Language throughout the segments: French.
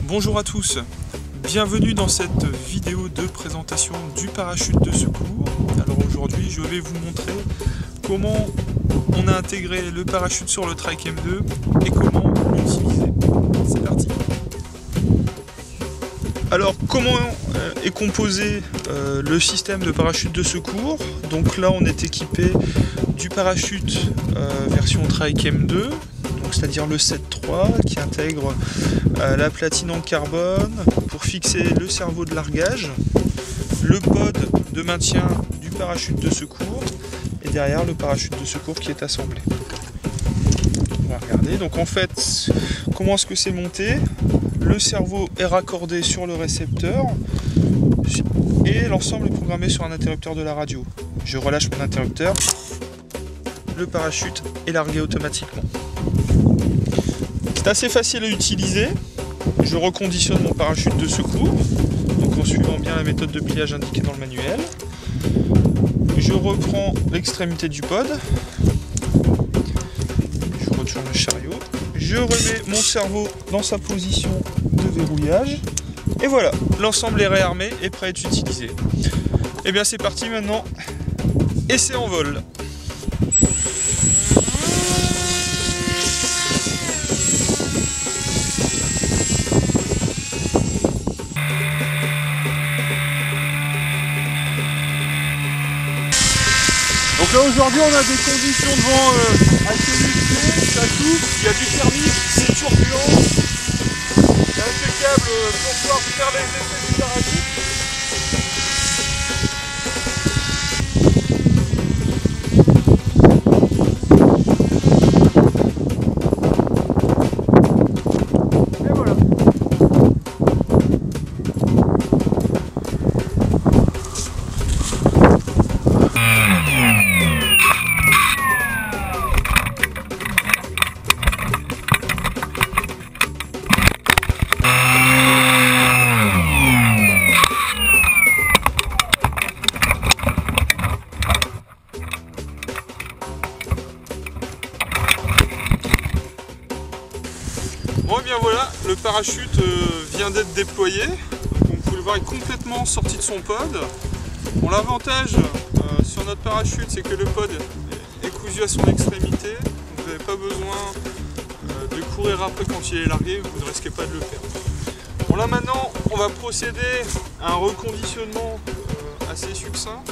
Bonjour à tous, bienvenue dans cette vidéo de présentation du parachute de secours. Alors aujourd'hui je vais vous montrer comment on a intégré le parachute sur le Trike M2 et comment l'utiliser. C'est parti. Alors comment est composé le système de parachute de secours? Donc là on est équipé du parachute version Trike M2, c'est-à-dire le 7.3 qui intègre la platine en carbone pour fixer le cerveau de largage, le pod de maintien du parachute de secours et derrière le parachute de secours qui est assemblé. On va regarder. Donc en fait, comment est-ce que c'est monté? Le cerveau est raccordé sur le récepteur et l'ensemble est programmé sur un interrupteur de la radio. Je relâche mon interrupteur, le parachute est largué automatiquement. C'est assez facile à utiliser. Je reconditionne mon parachute de secours, donc en suivant bien la méthode de pliage indiquée dans le manuel. Je reprends l'extrémité du pod. Je retourne le chariot. Je remets mon cerveau dans sa position de verrouillage. Et voilà, l'ensemble est réarmé et prêt à être utilisé. Et bien c'est parti maintenant. Et c'est en vol. Donc là aujourd'hui on a des conditions de vent assez mixées, ça souffle, il y a du thermique, c'est turbulent, c'est impeccable pour pouvoir faire les effets du parachute. Et voilà. Bon et bien voilà, le parachute vient d'être déployé. Comme vous pouvez le voir, il est complètement sorti de son pod. Bon, l'avantage sur notre parachute, c'est que le pod est cousu à son extrémité. Donc vous n'avez pas besoin de courir après quand il est largué, vous ne risquez pas de le perdre. Bon là maintenant, on va procéder à un reconditionnement assez succinct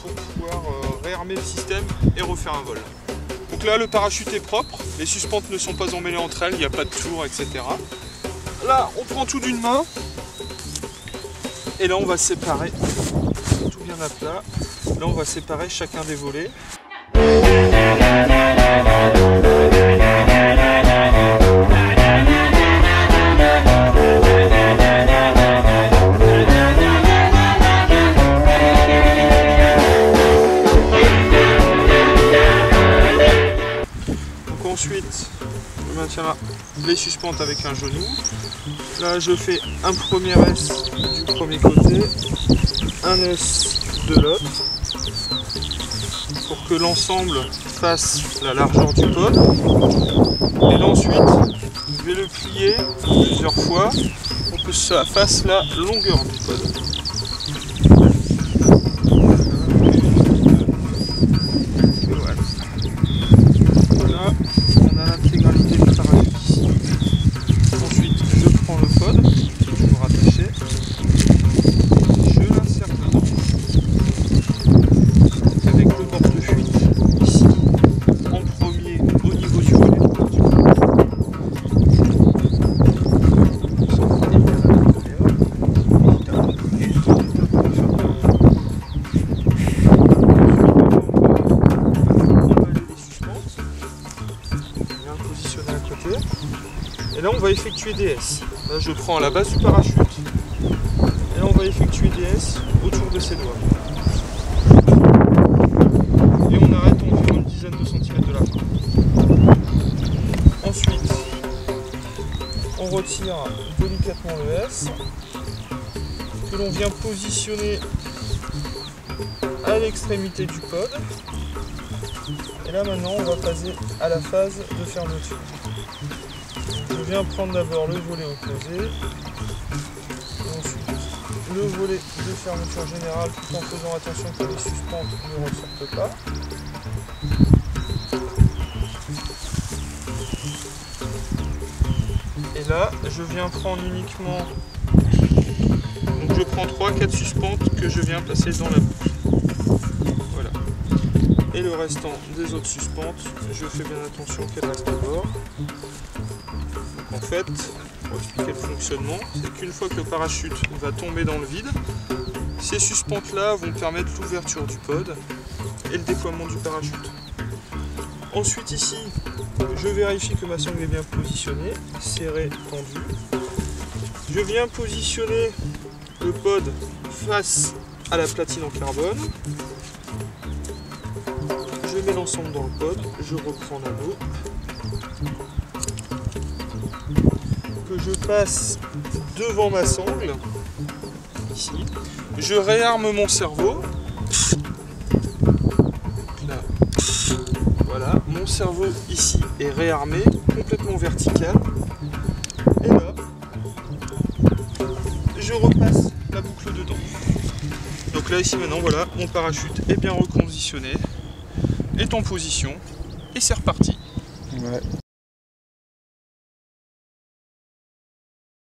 pour pouvoir réarmer le système et refaire un vol. Donc là le parachute est propre, les suspentes ne sont pas emmêlées entre elles, il n'y a pas de tour, etc. Là on prend tout d'une main et là on va séparer, tout bien à plat, là on va séparer chacun des volets. Ensuite, je maintiens les suspentes avec un genou. Là, je fais un premier S du premier côté, un S de l'autre, pour que l'ensemble fasse la largeur du pod. Et là, ensuite, je vais le plier plusieurs fois pour que ça fasse la longueur du pod. Et là on va effectuer des S. Là je prends la base du parachute et là on va effectuer des S autour de ses doigts. Et on arrête environ une dizaine de centimètres de largeur. Ensuite, on retire délicatement le S que l'on vient positionner à l'extrémité du pod. Et là maintenant on va passer à la phase de fermeture. Je viens prendre d'abord le volet opposé, et ensuite le volet de fermeture générale tout en faisant attention que les suspentes ne ressortent pas. Et là je viens prendre uniquement, donc je prends 3-4 suspentes que je viens placer dans la boucle. Voilà. Et le restant des autres suspentes, je fais bien attention qu'elles restent à bord. Donc en fait, pour expliquer le fonctionnement, c'est qu'une fois que le parachute va tomber dans le vide, ces suspentes-là vont permettre l'ouverture du pod et le déploiement du parachute. Ensuite ici, je vérifie que ma sangle est bien positionnée, serrée, tendue. Je viens positionner le pod face à la platine en carbone. Je mets l'ensemble dans le pod, je reprends l'anneau, que je passe devant ma sangle, ici. Je réarme mon cerveau. Là. Voilà, mon cerveau ici est réarmé, complètement vertical. Et là, je repasse la boucle dedans. Donc là, ici maintenant, voilà, mon parachute est bien reconditionné, est en position, et c'est reparti. Ouais.